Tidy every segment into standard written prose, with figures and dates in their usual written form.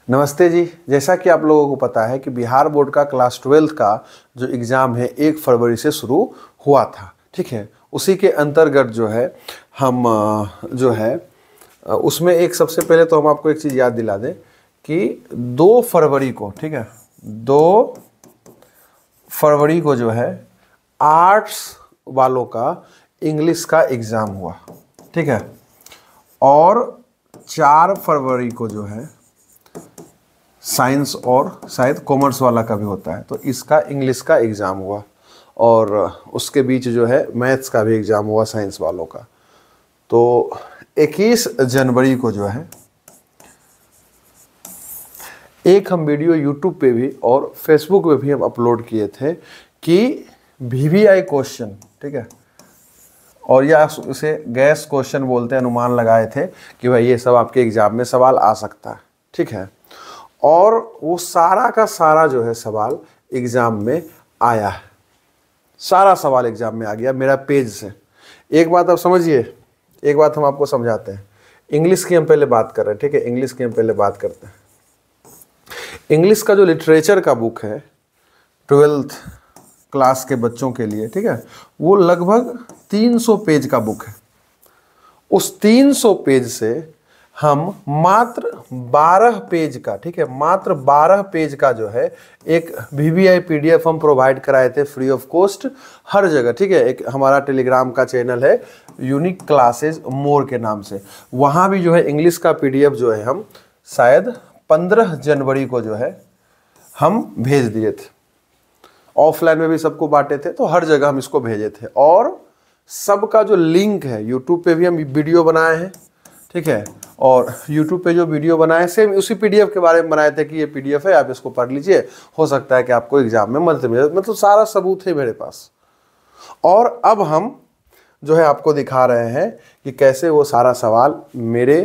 नमस्ते जी। जैसा कि आप लोगों को पता है कि बिहार बोर्ड का क्लास 12 का जो एग्ज़ाम है 1 फरवरी से शुरू हुआ था, ठीक है। उसी के अंतर्गत जो है हम उसमें एक सबसे पहले तो हम आपको एक चीज़ याद दिला दें कि 2 फरवरी को, ठीक है, 2 फरवरी को जो है आर्ट्स वालों का इंग्लिश का एग्ज़ाम हुआ, ठीक है। और 4 फरवरी को जो है साइंस और शायद कॉमर्स वाला का भी होता है, तो इसका इंग्लिश का एग्ज़ाम हुआ। और उसके बीच जो है मैथ्स का भी एग्ज़ाम हुआ साइंस वालों का। तो 21 जनवरी को जो है एक हम वीडियो यूट्यूब पे भी और फेसबुक पे भी हम अपलोड किए थे कि VVI क्वेश्चन, ठीक है, और या उसे गैस क्वेश्चन बोलते हैं, अनुमान लगाए थे कि भाई ये सब आपके एग्ज़ाम में सवाल आ सकता है, ठीक है। और वो सारा का सारा जो है सवाल एग्ज़ाम में आया है, सारा सवाल एग्ज़ाम में आ गया मेरा पेज से। एक बात आप समझिए, एक बात हम आपको समझाते हैं। इंग्लिश की हम पहले बात कर रहे हैं, ठीक है, इंग्लिश की हम पहले बात करते हैं। इंग्लिश का जो लिटरेचर का बुक है 12th क्लास के बच्चों के लिए, ठीक है, वो लगभग 300 पेज का बुक है। उस 300 पेज से हम मात्र 12 पेज का, ठीक है, मात्र 12 पेज का जो है एक VVI PDF हम प्रोवाइड कराए थे फ्री ऑफ कॉस्ट हर जगह, ठीक है। एक हमारा टेलीग्राम का चैनल है यूनिक क्लासेस मोर के नाम से, वहाँ भी जो है इंग्लिश का PDF जो है हम शायद 15 जनवरी को जो है हम भेज दिए थे। ऑफलाइन में भी सबको बांटे थे, तो हर जगह हम इसको भेजे थे। और सबका जो लिंक है, यूट्यूब पे भी हम वीडियो बनाए हैं, ठीक है, और यूट्यूब पे जो वीडियो बनाए सेम उसी PDF के बारे में बनाए थे कि ये PDF है, आप इसको पढ़ लीजिए, हो सकता है कि आपको एग्जाम में मदद मिले। मतलब सारा सबूत है मेरे पास। और अब हम जो है आपको दिखा रहे हैं कि कैसे वो सारा सवाल मेरे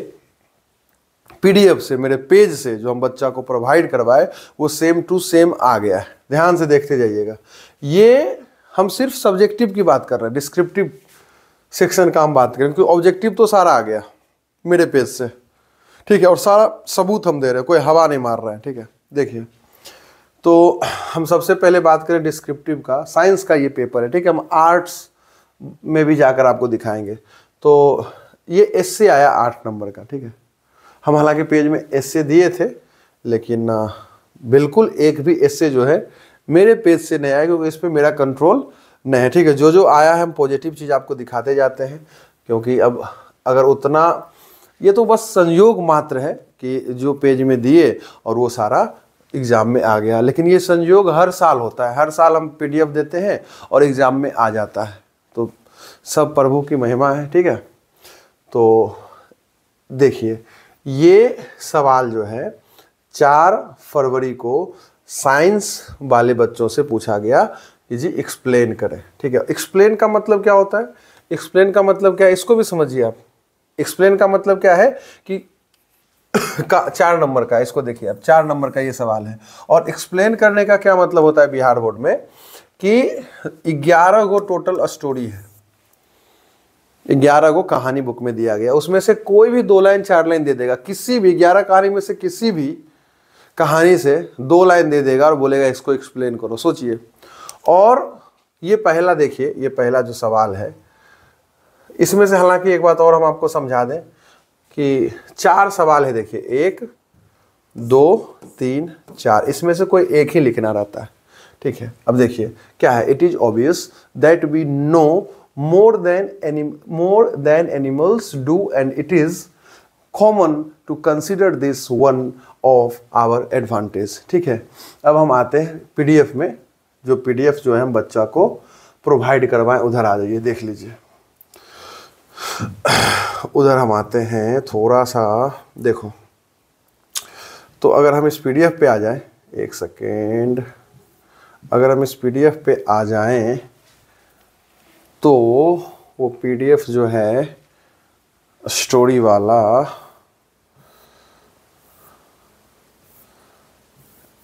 PDF से, मेरे पेज से जो हम बच्चा को प्रोवाइड करवाए, वो सेम टू सेम आ गया है। ध्यान से देखते जाइएगा। ये हम सिर्फ सब्जेक्टिव की बात कर रहे हैं, डिस्क्रिप्टिव सेक्शन का हम बात करें, क्योंकि ऑब्जेक्टिव तो सारा आ गया मेरे पेज से, ठीक है। और सारा सबूत हम दे रहे हैं, कोई हवा नहीं मार रहा है, ठीक है। देखिए, तो हम सबसे पहले बात करें डिस्क्रिप्टिव का। साइंस का ये पेपर है, ठीक है, हम आर्ट्स में भी जाकर आपको दिखाएंगे। तो ये एस्से आया 8 नंबर का, ठीक है। हम हालांकि पेज में एस्से दिए थे, लेकिन बिल्कुल एक भी एस्से जो है मेरे पेज से नहीं आया, क्योंकि इस पर मेरा कंट्रोल नहीं है, ठीक है। जो जो आया है हम पॉजिटिव चीज़ आपको दिखाते जाते हैं, क्योंकि अब अगर उतना, ये तो बस संयोग मात्र है कि जो पेज में दिए और वो सारा एग्ज़ाम में आ गया। लेकिन ये संयोग हर साल होता है, हर साल हम PDF देते हैं और एग्ज़ाम में आ जाता है। तो सब प्रभु की महिमा है, ठीक है। तो देखिए, ये सवाल जो है 4 फरवरी को साइंस वाले बच्चों से पूछा गया कि जी एक्सप्लेन करें, ठीक है। एक्सप्लेन का मतलब क्या होता है? एक्सप्लेन का मतलब क्या है, इसको भी समझिए आप। एक्सप्लेन का मतलब क्या है कि 4 नंबर का, इसको देखिए आप, 4 नंबर का ये सवाल है। और एक्सप्लेन करने का क्या मतलब होता है बिहार बोर्ड में कि 11 गो टोटल स्टोरी है, 11 गो कहानी बुक में दिया गया। उसमें से कोई भी 2 लाइन 4 लाइन दे देगा, किसी भी 11 कहानी में से किसी भी कहानी से 2 लाइन दे देगा और बोलेगा इसको एक्सप्लेन करो। सोचिए। और ये पहला, देखिए, ये पहला जो सवाल है, इसमें से हालांकि एक बात और हम आपको समझा दें कि 4 सवाल है। देखिए, 1 2 3 4, इसमें से कोई एक ही लिखना रहता है, ठीक है। अब देखिए क्या है, it is obvious that we know more than animals do, and it is common to consider this one of our advantage, ठीक है। अब हम आते हैं PDF में, जो PDF जो है हम बच्चा को प्रोवाइड करवाएं, उधर आ जाइए, देख लीजिए। उधर हम आते हैं, थोड़ा सा देखो। तो अगर हम इस PDF पे आ जाएं, एक सेकेंड, अगर हम इस PDF पे आ जाएं तो वो PDF जो है स्टोरी वाला,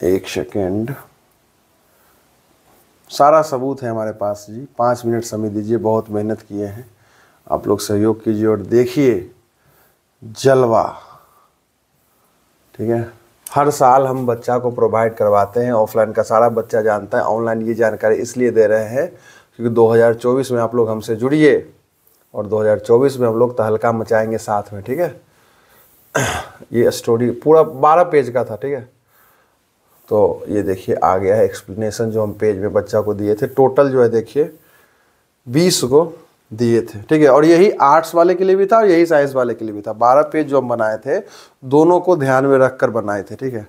एक सेकेंड, सारा सबूत है हमारे पास जी। 5 मिनट समय दीजिए, बहुत मेहनत किए हैं, आप लोग सहयोग कीजिए और देखिए जलवा, ठीक है। हर साल हम बच्चा को प्रोवाइड करवाते हैं, ऑफलाइन का सारा बच्चा जानता है, ऑनलाइन ये जानकारी इसलिए दे रहे हैं क्योंकि 2024 में आप लोग हमसे जुड़िए और 2024 में हम लोग तहलका मचाएंगे साथ में, ठीक है। ये स्टोरी पूरा 12 पेज का था, ठीक है। तो ये देखिए आ गया है एक्सप्लेनेशन जो हम पेज में बच्चा को दिए थे। टोटल जो है देखिए 20 को दिए थे, ठीक है। और यही आर्ट्स वाले के लिए भी था और यही साइंस वाले के लिए भी था। 12 पेज जो हम बनाए थे दोनों को ध्यान में रख कर बनाए थे, ठीक है।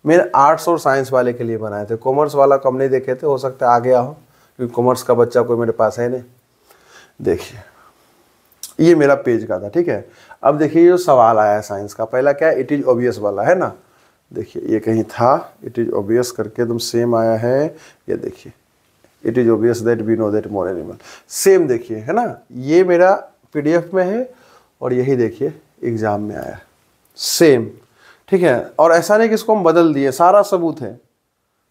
मैंने आर्ट्स और साइंस वाले के लिए बनाए थे, कॉमर्स वाला कम नहीं देखे थे, हो सकता है आ गया हो क्योंकि कॉमर्स का बच्चा कोई मेरे पास है नहीं। देखिए ये मेरा पेज का था, ठीक है। अब देखिए जो सवाल आया है साइंस का, पहला क्या है, इट इज ऑब्वियस वाला है ना। देखिए ये कहीं था, इट इज ऑब्वियस करके एकदम सेम आया है। ये देखिए it is obvious that we know that more animal, same देखिए है ना। ये मेरा पीडीएफ में है और यही देखिए एग्जाम में आया सेम, ठीक है। और ऐसा नहीं कि इसको हम बदल दिए, सारा सबूत है,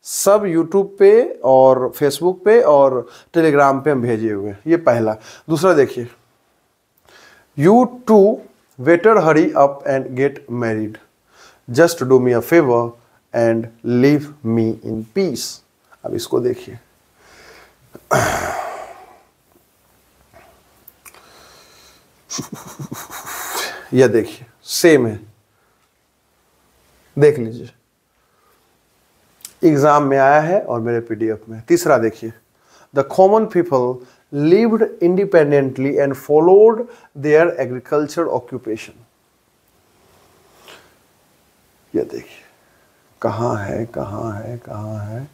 सब यूट्यूब पे और फेसबुक पे और टेलीग्राम पे हम भेजे हुए हैं। ये पहला। दूसरा देखिए, you two better hurry up and get married, just do me a favour and leave me in peace. अब इसको देखिए, यह देखिए सेम है, देख लीजिए एग्जाम में आया है और मेरे पीडीएफ में। तीसरा देखिए, the common people lived independently and followed their agriculture occupation। यह देखिए कहाँ है, कहाँ है, कहाँ है,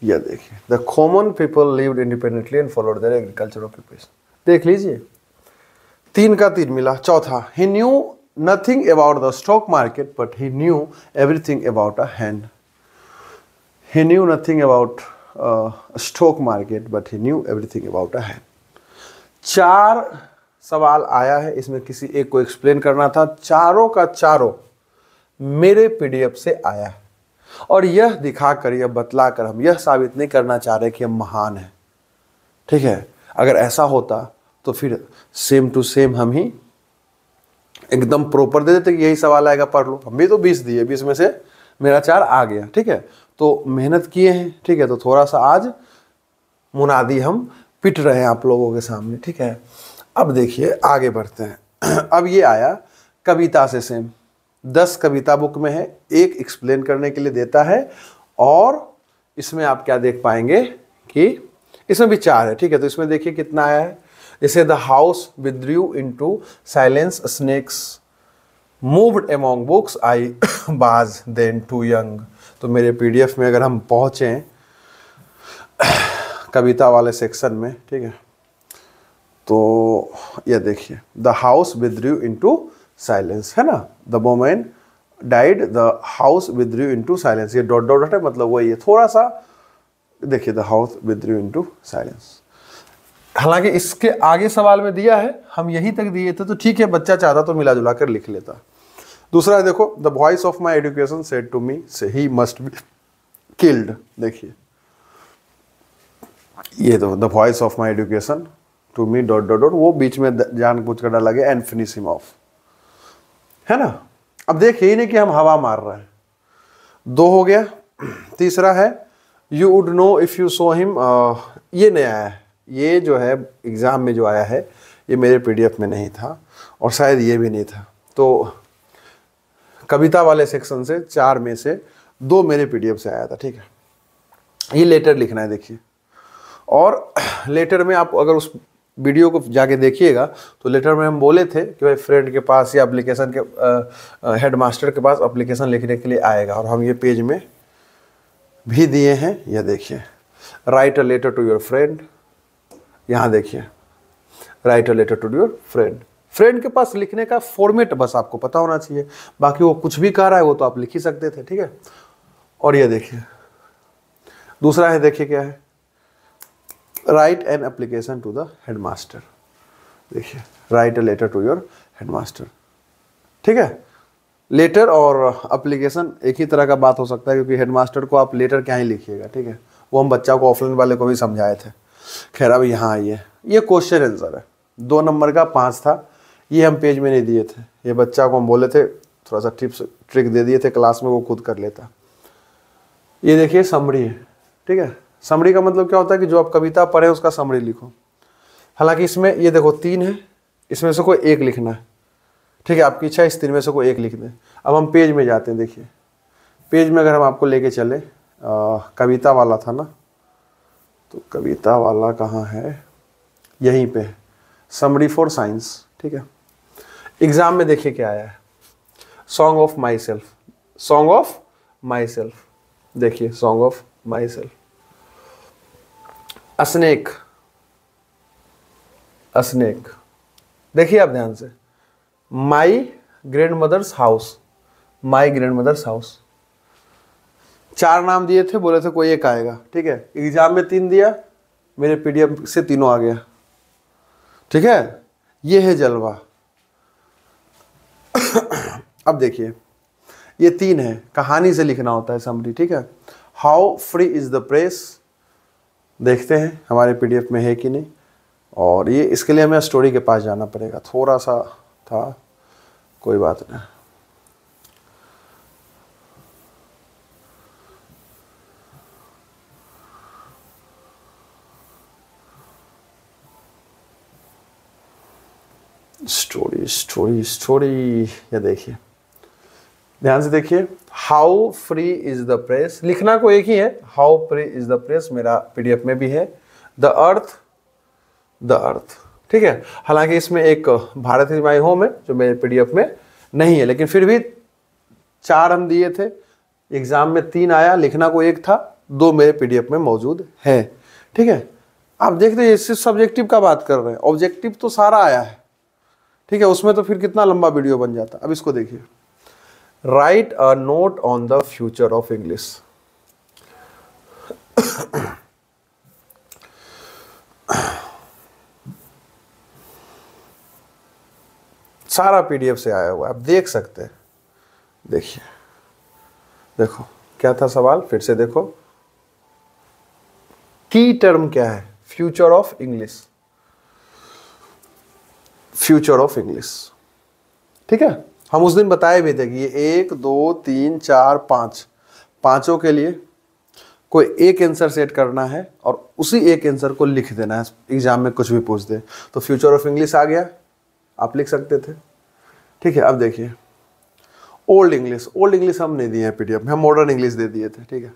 यह देखिए, the common people lived independently and followed their agriculture occupation। देख लीजिए 3 का 3 मिला। चौथा, he knew nothing about the stock market but he knew everything about a hen। he knew nothing about stock market but he new everything about a hand. 4 सवाल आया है, इसमें किसी एक को एक्सप्लेन करना था। चारों का चारों मेरे पीडीएफ से आया है और यह दिखाकर, यह बतलाकर हम यह साबित नहीं करना चाह रहे कि हम महान हैं, ठीक है। अगर ऐसा होता तो फिर सेम टू सेम हम ही एकदम प्रॉपर दे देते कि यही सवाल आएगा पढ़ लो। हम भी तो 20 दिए, 20 में से मेरा 4 आ गया, ठीक है। तो मेहनत किए हैं, ठीक है। तो थोड़ा सा आज मुनादी हम पिट रहे हैं आप लोगों के सामने, ठीक है। अब देखिए आगे बढ़ते हैं। अब ये आया कविता से सेम, 10 कविता बुक में है, एक एक्सप्लेन करने के लिए देता है और इसमें आप क्या देख पाएंगे कि इसमें भी 4 है, ठीक है। तो इसमें देखिए कितना आया है, जैसे the house withdrew into silence, snakes moved among books, I was then too young. तो मेरे पीडीएफ में अगर हम पहुँचें कविता वाले सेक्शन में, ठीक है, तो ये देखिए, the house withdrew into silence है ना, the moment died the house withdrew into silence. ये डॉट डॉट है, मतलब वही है। थोड़ा सा देखिए, the house withdrew into silence. हालांकि इसके आगे सवाल में दिया है, हम यहीं तक दिए थे, तो ठीक है, बच्चा चाहता तो मिला जुला कर लिख लेता। दूसरा देखो, the voice of my education said to me से ही मस्ट बी किल्ड। देखिए ये तो the voice of my education to me dot dot dot, वो बीच में जान कुछ कर डाला गया, एंड फिनिश हिम ऑफ, है ना। अब देखिए ही नहीं कि हम हवा मार रहे हैं। 2 हो गया। तीसरा है, you would know if you saw him. ये नया है, ये जो है एग्जाम में जो आया है ये मेरे पीडीएफ में नहीं था और शायद ये भी नहीं था। तो कविता वाले सेक्शन से 4 में से 2 मेरे पीडीएफ से आया था, ठीक है। ये लेटर लिखना है देखिए, और लेटर में आप अगर उस वीडियो को जाके देखिएगा तो लेटर में हम बोले थे कि भाई फ्रेंड के पास या एप्लीकेशन के हेडमास्टर के पास एप्लीकेशन लिखने के लिए आएगा, और हम ये पेज में भी दिए हैं। यह देखिए, write a letter to your friend. यहाँ देखिए, write a letter to your friend. Friend के पास लिखने का फॉर्मेट बस आपको पता होना चाहिए, बाकी वो कुछ भी कह रहा है वो तो आप लिख ही सकते थे, ठीक है। और ये देखिए दूसरा है, देखिए क्या है, write an application to the headmaster. देखिए, write a letter to your headmaster, ठीक है। लेटर और एप्लीकेशन एक ही तरह का बात हो सकता है, क्योंकि हेडमास्टर को आप लेटर क्या ही लिखिएगा, ठीक है। वो हम बच्चा को ऑफलाइन वाले को भी समझाए थे। खैर अब यहाँ आइए, ये क्वेश्चन आंसर है, 2 नंबर का 5 था, ये हम पेज में नहीं दिए थे। ये बच्चा को हम बोले थे थोड़ा सा टिप्स ट्रिक दे दिए थे क्लास में, वो खुद कर लेता। ये देखिए समरी है, ठीक है। समरी का मतलब क्या होता है कि जो आप कविता पढ़े उसका समरी लिखो। हालांकि इसमें ये देखो 3 है, इसमें से कोई एक लिखना है, ठीक है। आपकी इच्छा इस 3 में से कोई एक लिख दें। अब हम पेज में जाते हैं। देखिए पेज में अगर हम आपको लेके चले, कविता वाला था ना, तो कविता वाला कहाँ है, यहीं पे, समरी फॉर साइंस, ठीक है। एग्जाम में देखिए क्या आया है, song of myself, song of myself, देखिए song of myself. A snake, a snake, देखिए आप ध्यान से, my grandmother's house, my grandmother's house. 4 नाम दिए थे, बोले थे कोई एक आएगा, ठीक है। एग्जाम में 3 दिया, मेरे पीडीएफ से तीनों आ गया, ठीक है। ये है जलवा। अब देखिए ये 3 है, कहानी से लिखना होता है समरी, ठीक है। How free is the press, देखते हैं हमारे पीडीएफ में है कि नहीं। और ये इसके लिए हमें स्टोरी के पास जाना पड़ेगा, थोड़ा सा था, कोई बात नहीं। स्टोरी स्टोरी स्टोरी, ये देखिए ध्यान से देखिए, how free is the press, लिखना को एक ही है, how free is the press मेरा पीडीएफ में भी है। द अर्थ, द अर्थ, ठीक है। हालांकि इसमें एक भारत इज माई होम है जो मेरे पीडीएफ में नहीं है, लेकिन फिर भी 4 हम दिए थे, एग्जाम में 3 आया, लिखना को एक था, 2 मेरे पीडीएफ में मौजूद है, ठीक है। आप देखते हैं सिर्फ सब्जेक्टिव का बात कर रहे हैं, ऑब्जेक्टिव तो सारा आया है, ठीक है। उसमें तो फिर कितना लंबा वीडियो बन जाता। अब इसको देखिए, write a note on the future of English. सारा पीडीएफ से आया हुआ है, आप देख सकते हैं। देखिए देखो क्या था सवाल, फिर से देखो, की टर्म क्या है, future of English, future of English, ठीक है। हम उस दिन बताए भी थे कि ये 1 2 3 4 5, पांचों के लिए कोई एक आंसर सेट करना है और उसी एक आंसर को लिख देना है, एग्जाम में कुछ भी पूछ दे तो फ्यूचर ऑफ इंग्लिश आ गया, आप लिख सकते थे, ठीक है। अब देखिए ओल्ड इंग्लिश, ओल्ड इंग्लिश हम नहीं दिए हैं पीडीएफ में, हम मॉडर्न इंग्लिश दे दिए थे, ठीक है।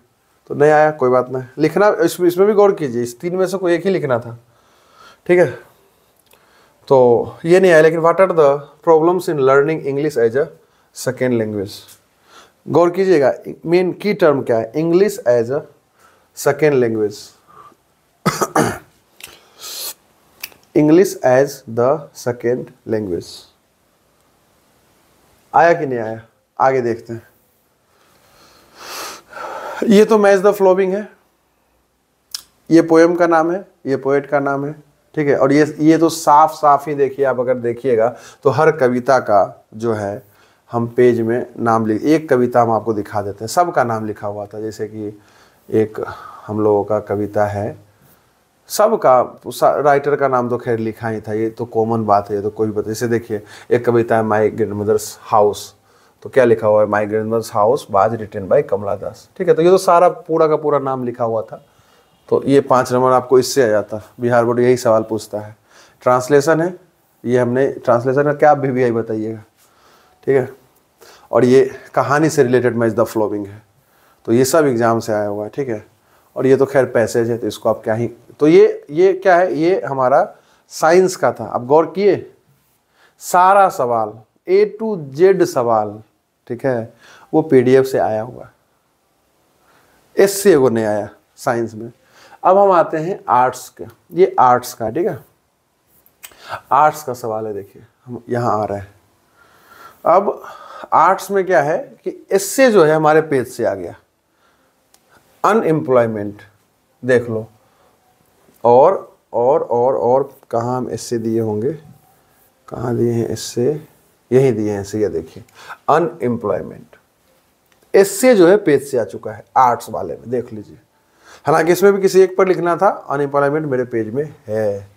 तो नहीं आया, कोई बात नहीं, लिखना इसमें भी गौर कीजिए, इस 3 में से कोई एक ही लिखना था, ठीक है। तो ये नहीं आया। लेकिन what are the problems in learning English as a second language, गौर कीजिएगा, मेन की टर्म क्या है, English as a second language, English as the second language. आया कि नहीं आया, आगे देखते हैं। ये तो मैच द फ्लोविंग है, ये पोएम का नाम है, ये पोएट का नाम है, ठीक है। और ये तो साफ साफ ही देखिए, आप अगर देखिएगा तो हर कविता का जो है हम पेज में नाम लिख, एक कविता हम आपको दिखा देते हैं, सबका नाम लिखा हुआ था। जैसे कि एक हम लोगों का कविता है, सबका राइटर का नाम तो खैर लिखा ही था, ये तो कॉमन बात है, ये तो कोई बता। जैसे देखिए एक कविता है माई ग्रैंडमदर्स हाउस, तो क्या लिखा हुआ है, my grandmother's house was written by Kamala Das, ठीक है। तो ये तो सारा पूरा का पूरा नाम लिखा हुआ था, तो ये 5 नंबर आपको इससे आ जाता। बिहार बोर्ड यही सवाल पूछता है। ट्रांसलेशन है, ये हमने ट्रांसलेशन का क्या VVI बताइएगा, ठीक है। और ये कहानी से रिलेटेड मैच द फ्लोविंग है, तो ये सब एग्जाम से आया हुआ है, ठीक है। और ये तो खैर पैसेज है, तो इसको आप क्या ही, तो ये क्या है, ये हमारा साइंस का था। अब गौर किए, सारा सवाल A to Z सवाल, ठीक है, वो PDF से आया हुआ, इससे वो नहीं आया साइंस में। अब हम आते हैं आर्ट्स के, ये आर्ट्स का, ठीक है, आर्ट्स का सवाल है। देखिए हम यहाँ आ रहे हैं। अब आर्ट्स में क्या है कि इससे जो है हमारे पेज से आ गया अनएम्प्लॉयमेंट, देख लो। और कहाँ हम इससे दिए होंगे, कहाँ दिए हैं इससे, यही दिए हैं इससे, ये देखिए अनएम्प्लॉयमेंट, इससे जो है पेज से आ चुका है आर्ट्स वाले में, देख लीजिए। हालांकि इसमें भी किसी एक पर लिखना था, अनएम्प्लॉयमेंट मेरे पेज में है,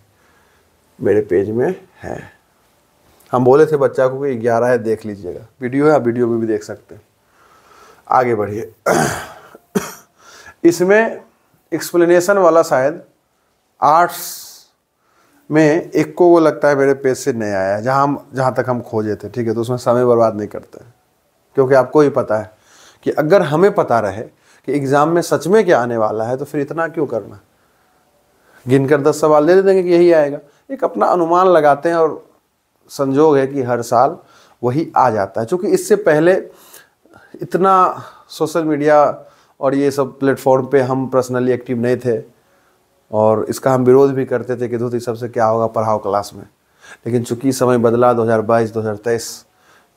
मेरे पेज में है। हम बोले थे बच्चा को कि 11 है, देख लीजिएगा, वीडियो है, आप वीडियो में भी देख सकते हैं। आगे बढ़िए। इसमें एक्सप्लेनेशन वाला शायद आर्ट्स में एक को वो लगता है मेरे पेज से नहीं आया है, जहाँ तक हम खोजे थे, ठीक है। तो उसमें समय बर्बाद नहीं करते हैं, क्योंकि आपको ही पता है कि अगर हमें पता रहे कि एग्ज़ाम में सच में क्या आने वाला है तो फिर इतना क्यों करना। गिनकर 10 सवाल दे देंगे कि यही आएगा, एक अपना अनुमान लगाते हैं और संजोग है कि हर साल वही आ जाता है। क्योंकि इससे पहले इतना सोशल मीडिया और ये सब प्लेटफॉर्म पे हम पर्सनली एक्टिव नहीं थे और इसका हम विरोध भी करते थे कि धुत इस सबसे क्या होगा, पढ़ाओ क्लास में। लेकिन चूंकि समय बदला, 2022-2023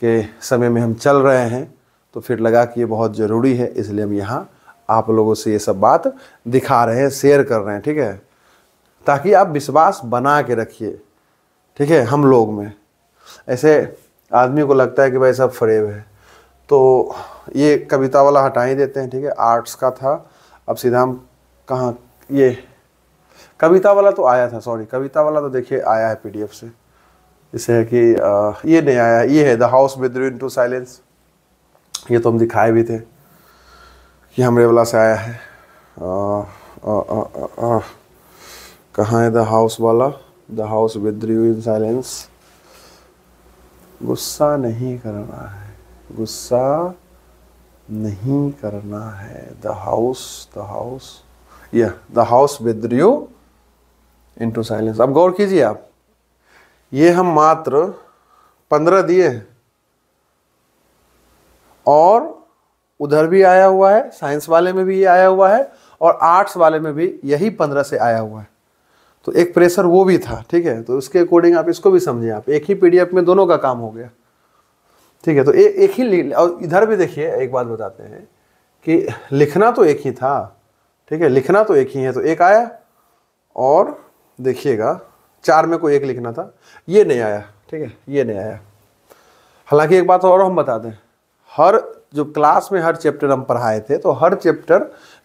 के समय में हम चल रहे हैं, तो फिर लगा कि ये बहुत ज़रूरी है, इसलिए हम यहाँ आप लोगों से ये सब बात दिखा रहे हैं, शेयर कर रहे हैं, ठीक है, ताकि आप विश्वास बना के रखिए, ठीक है। हम लोग में ऐसे आदमी को लगता है कि भाई सब फरेब है, तो ये कविता वाला हटा ही देते हैं, ठीक है। आर्ट्स का था, अब सीधा हम कहाँ, ये कविता वाला तो आया था, सॉरी, कविता वाला तो देखिए आया है PDF से, जैसे है कि ये नहीं आया, ये है the house withdrew into silence, ये तो हम दिखाए भी थे कि हमरे वाला से आया है। कहाँ है द हाउस वाला, the house withdrew in silence. गुस्सा नहीं करना है, गुस्सा नहीं करना है, द हाउस या the house withdrew into silence. अब गौर कीजिए आप, ये हम मात्र 15 दिए हैं और उधर भी आया हुआ है, साइंस वाले में भी ये आया हुआ है और आर्ट्स वाले में भी यही 15 से आया हुआ है। तो एक प्रेशर वो भी था, ठीक है। तो उसके अकॉर्डिंग आप इसको भी समझिए, आप एक ही PDF में दोनों का काम हो गया, ठीक है। तो एक ही, और इधर भी देखिए, एक बात बताते हैं कि लिखना तो एक ही था, ठीक है, लिखना तो एक ही है, तो एक आया और देखिएगा 4 में कोई एक लिखना था, ये नहीं आया, ठीक है, ये नहीं आया। हालांकि एक बात और हम बता दें, हर जो क्लास में हर चैप्टर हम पढ़ाए थे, तो हर चैप्टर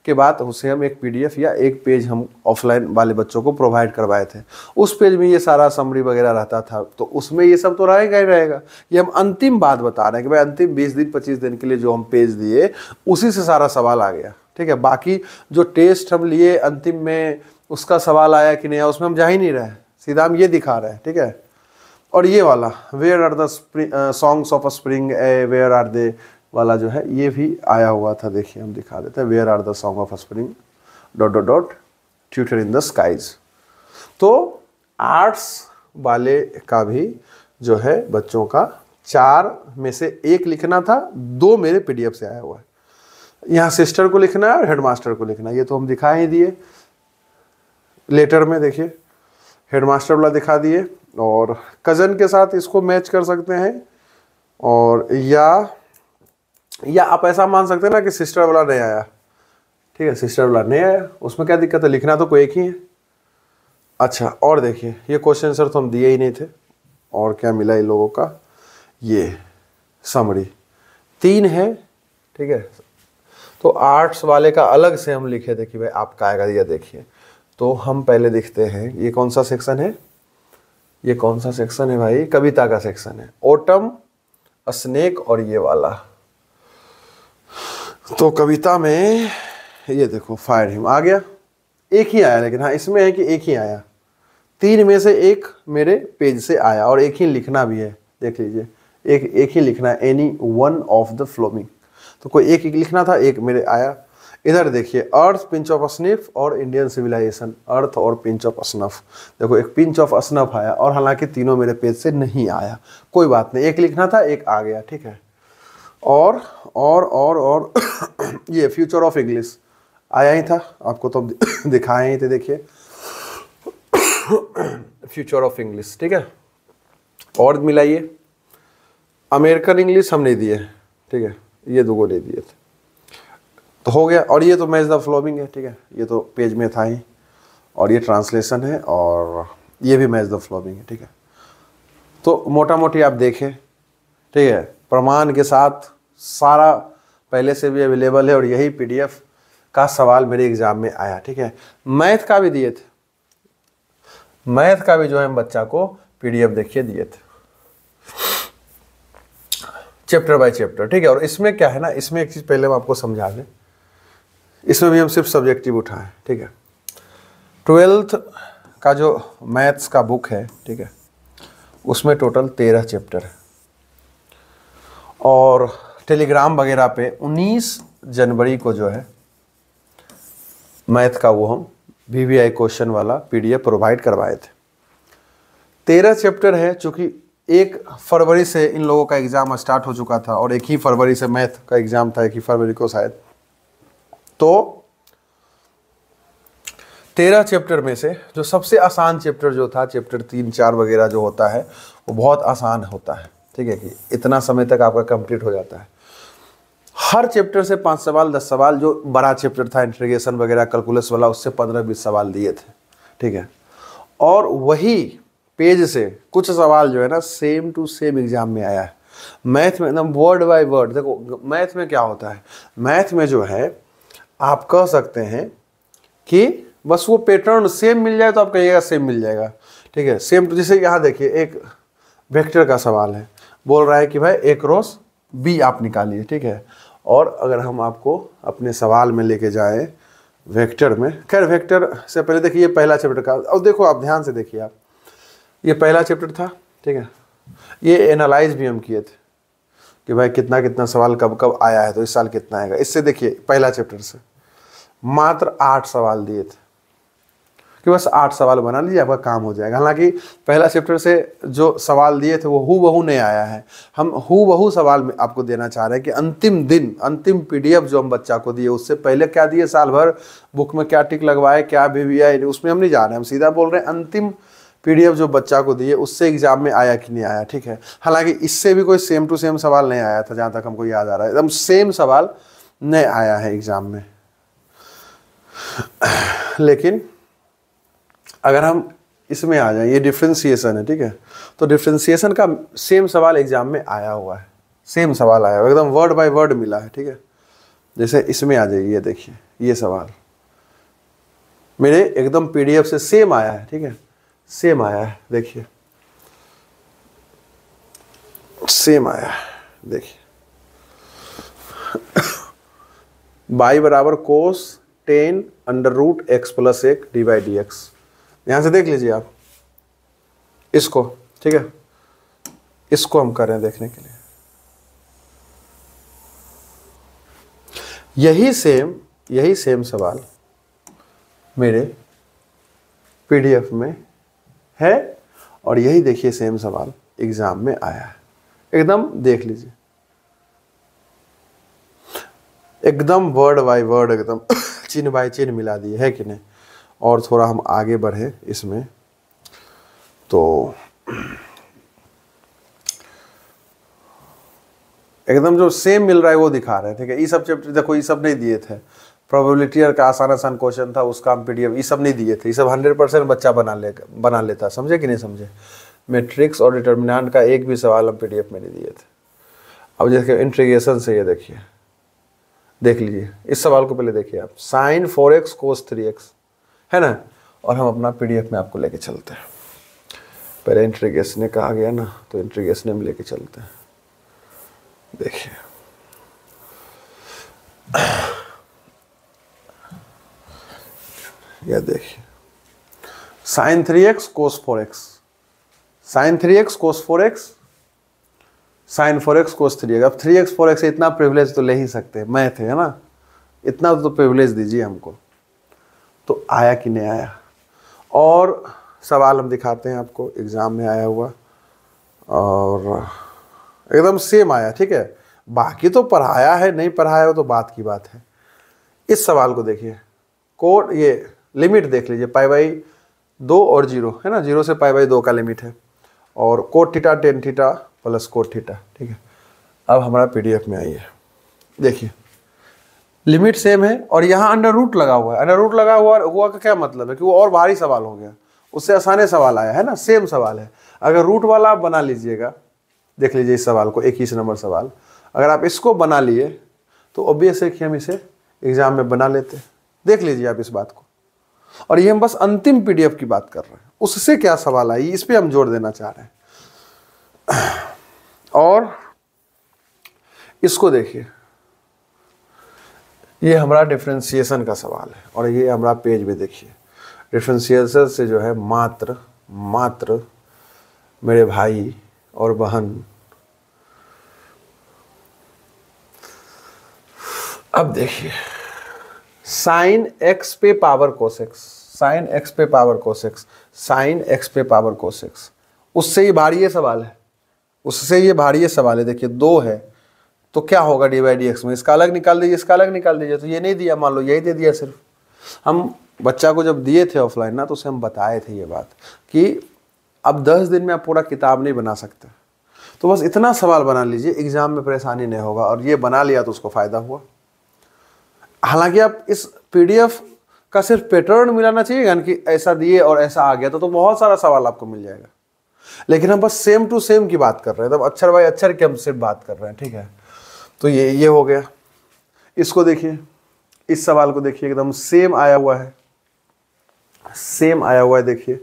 के बाद उसे हम एक PDF या एक पेज हम ऑफलाइन वाले बच्चों को प्रोवाइड करवाए थे। उस पेज में ये सारा समरी वगैरह रहता था, तो उसमें ये सब तो रहेगा ही रहेगा। ये हम अंतिम बात बता रहे हैं कि भाई अंतिम 20 दिन 25 दिन के लिए जो हम पेज दिए, उसी से सारा सवाल आ गया, ठीक है। बाकी जो टेस्ट हम लिए अंतिम में, उसका सवाल आया कि नहीं आया, उसमें हम जा ही नहीं रहे, सीधा हम ये दिखा रहे हैं, ठीक है। और ये वाला where are the songs of a spring, where are they वाला जो है, ये भी आया हुआ था। देखिए हम दिखा देते हैं, where are the song of a spring dot dot dot tutor in the skies. तो आर्ट्स वाले का भी जो है बच्चों का 4 में से 1 लिखना था, 2 मेरे PDF से आया हुआ है। यहाँ सिस्टर को लिखना है और हेडमास्टर को लिखना है, ये तो हम दिखा ही दिए लेटर में। देखिए हेडमास्टर वाला दिखा दिए, और कज़न के साथ इसको मैच कर सकते हैं, और या आप ऐसा मान सकते हैं ना कि सिस्टर वाला नहीं आया, ठीक है, सिस्टर वाला नहीं आया, उसमें क्या दिक्कत है, लिखना तो कोई एक ही है। अच्छा, और देखिए ये क्वेश्चन आंसर तो हम दिए ही नहीं थे, और क्या मिला इन लोगों का, ये समरी 3 है, ठीक है। तो आर्ट्स वाले का अलग से हम लिखे थे कि भाई आपका आएगा, ये देखिए। तो हम पहले देखते हैं ये कौन सा सेक्शन है, ये कौन सा सेक्शन है भाई, कविता का सेक्शन है, ऑटम, स्नेक और ये वाला। तो कविता में ये देखो फायर हिम आ गया, एक ही आया, लेकिन हाँ इसमें है कि एक ही आया, 3 में से 1 मेरे पेज से आया, और एक ही लिखना भी है, देख लीजिए, एक ही लिखना है, any one of the flowing. तो कोई एक ही लिखना था, 1 मेरे आया। इधर देखिए अर्थ, पिंच ऑफ स्निफ और इंडियन सिविलाइजेशन, अर्थ और पिंच ऑफ स्नफ। देखो एक पिंच ऑफ स्नफ आया, और हालांकि तीनों मेरे पेज से नहीं आया, कोई बात नहीं, 1 लिखना था, 1 आ गया, ठीक है। और ये फ्यूचर ऑफ इंग्लिश आया ही था, आपको तो दिखाए ही थे, देखिए फ्यूचर ऑफ इंग्लिश, ठीक है। और मिलाइए, अमेरिकन इंग्लिश हम नहीं दिए, ठीक है, ये 2 नहीं दिए थे, तो हो गया। और ये तो मैच द फ्लोइंग है, ठीक है, ये तो पेज में था ही, और ये ट्रांसलेशन है, और ये भी मैच द फ्लोइंग है, ठीक है। तो मोटा मोटी आप देखें, ठीक है, प्रमाण के साथ सारा पहले से भी अवेलेबल है, और यही PDF का सवाल मेरे एग्जाम में आया, ठीक है। मैथ का भी दिए थे, मैथ का भी जो है बच्चा को PDF देखिए दिए थे। चैप्टर बाय चैप्टर, ठीक है। और इसमें क्या है ना, इसमें एक चीज़ पहले हम आपको समझा दें, इसमें भी हम सिर्फ सब्जेक्टिव उठाएं, ठीक है। 12th का जो मैथ्स का बुक है, ठीक है, उसमें टोटल 13 चैप्टर है। और टेलीग्राम वगैरह पे 19 जनवरी को जो है मैथ का वो हम VVI क्वेश्चन वाला PDF प्रोवाइड करवाए थे। 13 चैप्टर है, चूँकि 1 फरवरी से इन लोगों का एग्ज़ाम स्टार्ट हो चुका था और 1 ही फरवरी से मैथ का एग्ज़ाम था, 1 ही फरवरी को शायद। तो 13 चैप्टर में से जो सबसे आसान चैप्टर जो था, चैप्टर 3, 4 वगैरह जो होता है वो बहुत आसान होता है, ठीक है, कि इतना समय तक आपका कंप्लीट हो जाता है। हर चैप्टर से 5 सवाल 10 सवाल, जो बड़ा चैप्टर था इंटीग्रेशन वगैरह कैलकुलस वाला, उससे 15-20 सवाल दिए थे, ठीक है। और वही पेज से कुछ सवाल जो है ना सेम टू सेम एग्जाम में आया है। मैथ में एकदम वर्ड बाय वर्ड। देखो मैथ में क्या होता है, मैथ में जो है आप कह सकते हैं कि बस वो पैटर्न सेम मिल जाए तो आप कहिएगा सेम मिल जाएगा, ठीक है, सेम। तो जैसे यहाँ देखिए एक वेक्टर का सवाल है, बोल रहा है कि भाई A क्रॉस B आप निकालिए, ठीक है। और अगर हम आपको अपने सवाल में लेके जाएं वेक्टर में, खैर वेक्टर से पहले देखिए पहला चैप्टर का, और देखो आप ध्यान से देखिए आप, ये पहला चैप्टर था, ठीक है। ये एनालाइज भी हम किए थे कि भाई कितना कितना सवाल कब कब आया है, तो इस साल कितना आएगा। इससे देखिए पहला चैप्टर से मात्र 8 सवाल दिए थे कि बस 8 सवाल बना लीजिए आपका काम हो जाएगा। हालांकि पहला चैप्टर से जो सवाल दिए थे वो हूबहू नहीं आया है, हम हूबहू सवाल में आपको देना चाह रहे हैं कि अंतिम दिन अंतिम PDF जो हम बच्चा को दिए, उससे पहले क्या दिए, साल भर बुक में क्या टिक लगवाए, क्या VVI, उसमें हम नहीं जा रहे हैं, हम सीधा बोल रहे हैं अंतिम PDF जो बच्चा को दिए उससे एग्जाम में आया कि नहीं आया, ठीक है। हालांकि इससे भी कोई सेम टू सेम सवाल नहीं आया था, जहाँ तक हमको याद आ रहा है, एकदम सेम सवाल नहीं आया है एग्जाम में। लेकिन अगर हम इसमें आ जाए, ये डिफ्रेंशिएशन है, ठीक है, तो डिफ्रेंशिएशन का सेम सवाल एग्जाम में आया हुआ है, सेम सवाल आया हुआ है, एकदम वर्ड बाय वर्ड मिला है, ठीक है। जैसे इसमें आ जाइए, ये देखिए ये सवाल मेरे एकदम PDF से सेम आया है, ठीक है, सेम आया है, देखिए सेम आया है, देखिए y बराबर कोस 10 √ x + 1 dy/dx। ध्यान से देख लीजिए आप इसको, ठीक है, इसको हम कर रहे हैं देखने के लिए। यही सेम सवाल मेरे PDF में है और यही देखिए सेम सवाल एग्जाम में आया है। एकदम देख लीजिए, एकदम वर्ड बाय वर्ड, एकदम चिन्ह बाय चिन्ह मिला दिए, है कि नहीं। और थोड़ा हम आगे बढ़े इसमें, तो एकदम जो सेम मिल रहा है वो दिखा रहे हैं, ठीक है। ये सब चैप्टर देखो, ये सब नहीं दिए थे। प्रोबेबिलिटी का आसान क्वेश्चन था, उसका हम PDF ये सब नहीं दिए थे। ये सब 100% बच्चा बना लेता, समझे कि नहीं समझे। मैट्रिक्स और डिटर्मिनेंट का एक भी सवाल हम PDF में नहीं दिए थे। अब जैसे इंटीग्रेशन से ये देखिए, देख लीजिए इस सवाल को पहले देखिए आप, sin 4x cos 3x है ना, और हम अपना PDF में आपको लेके चलते हैं। पहले इंटीग्रेशन कहा गया ना, तो इंटीग्रेशन में लेके चलते हैं। देखिए यह देखिए sin 3x cos 4x, sin 3x cos 4x, sin 4x cos 3x। अब 3x 4x से इतना प्रिविलेज तो ले ही सकते हैं, मैथ है ना, इतना तो प्रिविलेज दीजिए हमको। तो आया कि नहीं आया, और सवाल हम दिखाते हैं आपको एग्जाम में आया हुआ, और एकदम सेम आया, ठीक है। बाकी तो पढ़ाया है नहीं पढ़ाया हो तो बात की बात है। इस सवाल को देखिए, कोड ये लिमिट देख लीजिए, π/2 और 0 है ना, 0 से π/2 का लिमिट है, और cot theta tan theta plus cot theta, ठीक है। अब हमारा PDF में आई है, देखिए लिमिट सेम है, और यहाँ अंडर रूट लगा हुआ है। अंडर रूट लगा हुआ का क्या मतलब है कि वो और भारी सवाल हो गया, उससे आसानी सवाल आया है ना, सेम सवाल है। अगर रूट वाला आप बना लीजिएगा, देख लीजिए इस सवाल को, 21 नंबर सवाल, अगर आप इसको बना लिए तो ऑब्वियस है कि हम इसे एग्जाम में बना लेते। देख लीजिए आप इस बात को, और ये हम बस अंतिम PDF की बात कर रहे हैं, उससे क्या सवाल आई इस पर हम जोर देना चाह रहे हैं। और इसको देखिए, ये हमारा डिफरेंशिएशन का सवाल है और ये हमारा पेज भी देखिए। डिफरेंशिएशन से जो है मात्र मेरे भाई और बहन, अब देखिए साइन एक्स पे पावर कोसेक्स, साइन एक्स पे पावर कोसेक्स, साइन एक्स पे पावर कोसेक्स, उससे ये भारी सवाल है, उससे ये भारी सवाल है। देखिए 2 है तो क्या होगा डी बाई डी एक्स में, इसका अलग निकाल दीजिए, इसका अलग निकाल दीजिए। तो ये नहीं दिया, मान लो यही दे दिया। सिर्फ हम बच्चा को जब दिए थे ऑफलाइन ना, तो उसे हम बताए थे ये बात कि अब 10 दिन में आप पूरा किताब नहीं बना सकते, तो बस इतना सवाल बना लीजिए, एग्जाम में परेशानी नहीं होगा। और ये बना लिया तो उसको फायदा हुआ। हालांकि आप इस पीडीएफ का सिर्फ पैटर्न मिलाना चाहिए कि ऐसा दिए और ऐसा आ गया, तो बहुत सारा सवाल आपको मिल जाएगा। लेकिन हम बस सेम टू सेम की बात कर रहे हैं, तब अक्षर बाय अक्षर की हम सिर्फ बात कर रहे हैं, ठीक है। तो ये हो गया। इसको देखिए, इस सवाल को देखिए, एकदम सेम आया हुआ है, सेम आया हुआ है। देखिए,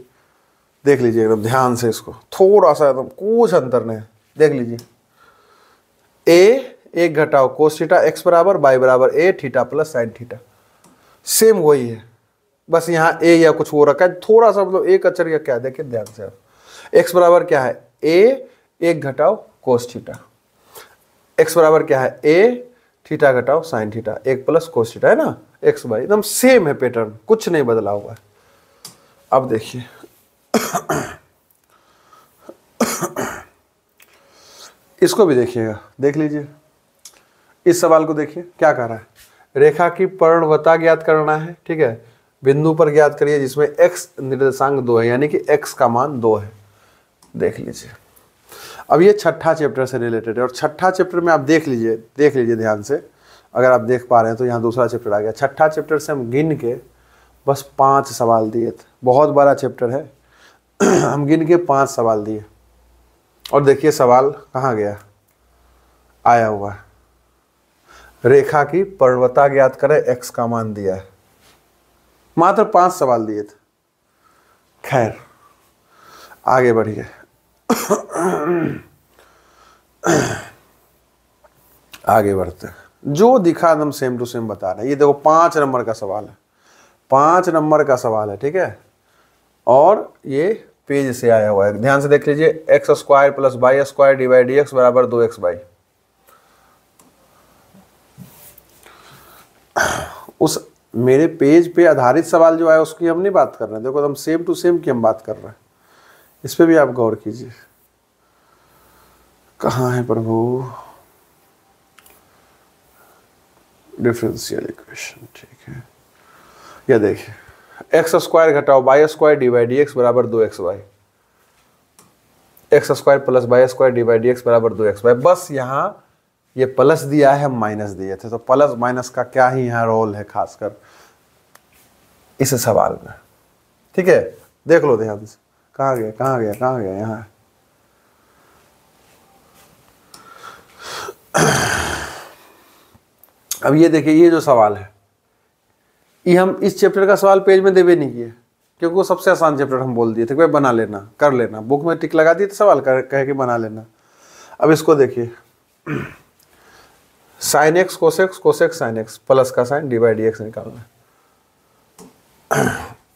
देख लीजिए एकदम ध्यान से, इसको थोड़ा सा एकदम कुछ अंतर नहीं, देख लीजिए। ए 1 घटाओ कोस थीटा एक्स बराबर बाई बराबर a theta plus sine theta, same वही है, बस यहाँ ए या कुछ वो रखा है थोड़ा सा, मतलब एक अक्षर या क्या, देखिए ध्यान से आप। एक्स बराबर क्या है, ए 1 घटाओ कोस थीटा, एक्स बराबर क्या है, ए थीटा घटाओ sine theta, 1 plus cos theta है ना, एक्स बाई, एकदम सेम है पैटर्न, कुछ नहीं बदला हुआ है। अब देखिए इसको भी देखिएगा, देख लीजिए। इस सवाल को देखिए क्या कह रहा है, रेखा की परिणवता ज्ञात करना है, ठीक है। बिंदु पर ज्ञात करिए जिसमें x निर्देशांक 2 है, यानी कि x का मान 2 है। देख लीजिए, अब ये छठा चैप्टर से रिलेटेड है और छठा चैप्टर में आप देख लीजिए ध्यान से। अगर आप देख पा रहे हैं तो यहाँ दूसरा चैप्टर आ गया। छठा चैप्टर से हम गिन के बस 5 सवाल दिए थे, बहुत बड़ा चैप्टर है हम गिन के 5 सवाल दिए। और देखिए सवाल कहाँ गया, आया हुआ है, रेखा की परिणवता ज्ञात करें, x का मान दिया है। मात्र 5 सवाल दिए थे। खैर आगे बढ़िए आगे बढ़ते हैं। जो दिखा एकदम सेम टू सेम बता रहे हैं। ये देखो 5 नंबर का सवाल है, 5 नंबर का सवाल है, ठीक है। और ये पेज से आया हुआ है, ध्यान से देख लीजिए। X square plus y square divide d x बराबर 2x बाई। उस मेरे पेज पे आधारित सवाल जो है उसकी हम नहीं बात कर रहे हैं, देखो एकदम सेम टू सेम की हम बात कर रहे हैं। इस पे भी आप गौर कीजिए। कहाँ है प्रभु, डिफरेंशियल इक्वेशन, ठीक है। ये देखिए, एक्स स्क्वायर घटाओ y square divide d x बराबर 2x by, x square plus y square divide d x बराबर 2x बाई। बस यहाँ ये प्लस दिया है, हम माइनस दिए थे, तो प्लस माइनस का क्या ही यहाँ रोल है खासकर इस सवाल में, ठीक है। देख लो ध्यान से, कहाँ गया कहाँ गया कहाँ गया, यहाँ अब ये देखिए, ये जो सवाल है ये हम इस चैप्टर का सवाल पेज में देवे नहीं किए, क्योंकि वो सबसे आसान चैप्टर हम बोल दिए थे कि भाई बना लेना, कर लेना, बुक में टिक लगा दिए थे, सवाल कह के बना लेना। अब इसको देखिए, sine x cos x, cos x sine x, plus का साइन डिवाइड डी एक्स निकालना है।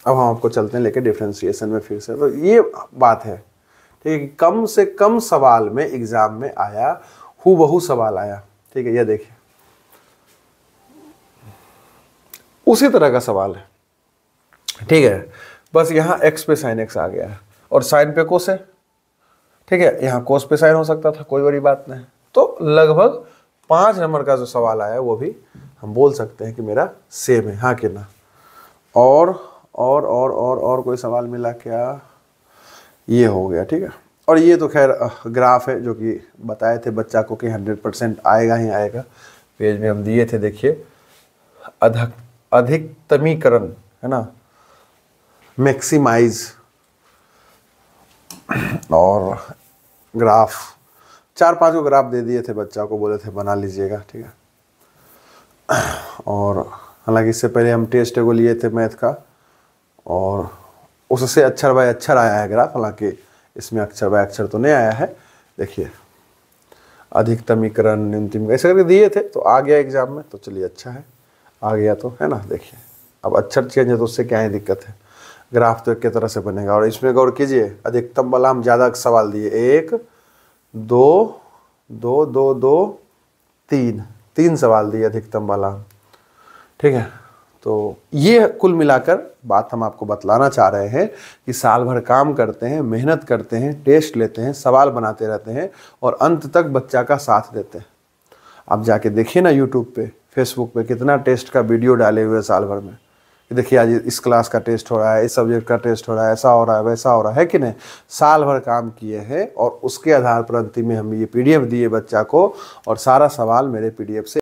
अब हम आपको चलते हैं लेके डिफरेंशिएशन में फिर से। तो ये बात है, ठीक है, कम से कम सवाल में एग्जाम में आया, हूबहू सवाल आया, ठीक है। ये देखिए उसी तरह का सवाल है, ठीक है, बस यहाँ x पे साइन x आ गया है और साइन पे कोस है, ठीक है। यहाँ कोस पे साइन हो सकता था, कोई बड़ी बात नहीं। तो लगभग 5 नंबर का जो सवाल आया वो भी हम बोल सकते हैं कि मेरा सेम है, हाँ कि ना। और कोई सवाल मिला क्या, ये हो गया, ठीक है। और ये तो खैर ग्राफ है जो कि बताए थे बच्चा को कि 100% आएगा ही आएगा, पेज में हम दिए थे। देखिए अधिकतमीकरण है ना, मैक्सिमाइज, और ग्राफ 4-5 को ग्राफ दे दिए थे बच्चा को, बोले थे बना लीजिएगा, ठीक है। और हालांकि इससे पहले हम टेस्ट को लिए थे मैथ का, और उससे अक्षर बाय अक्षर आया है ग्राफ, हालांकि इसमें अक्षर बाय अक्षर तो नहीं आया है। देखिए अधिकतमीकरण, न्यूनतम, ऐसे करके दिए थे तो आ गया एग्जाम में, तो चलिए अच्छा है, आ गया तो है ना। देखिए अब अक्षर चेंज है तो उससे क्या ही दिक्कत है, ग्राफ तो एक तरह से बनेगा। और इसमें गौर कीजिए, अधिकतम वाला हम ज़्यादा सवाल दिए, 1 2 2 2 2 3 सवाल दिए अधिकतम वाला, ठीक है। तो ये कुल मिलाकर बात हम आपको बतलाना चाह रहे हैं कि साल भर काम करते हैं, मेहनत करते हैं, टेस्ट लेते हैं, सवाल बनाते रहते हैं और अंत तक बच्चा का साथ देते हैं। आप जाके देखिए ना यूट्यूब पे, फेसबुक पे कितना टेस्ट का वीडियो डाले हुए साल भर में। देखिए आज इस क्लास का टेस्ट हो रहा है, इस सब्जेक्ट का टेस्ट हो रहा है, ऐसा हो रहा है, वैसा हो रहा है कि नहीं। साल भर काम किए हैं और उसके आधार पर अंतिम में हम ये PDF दिए बच्चा को और सारा सवाल मेरे PDF से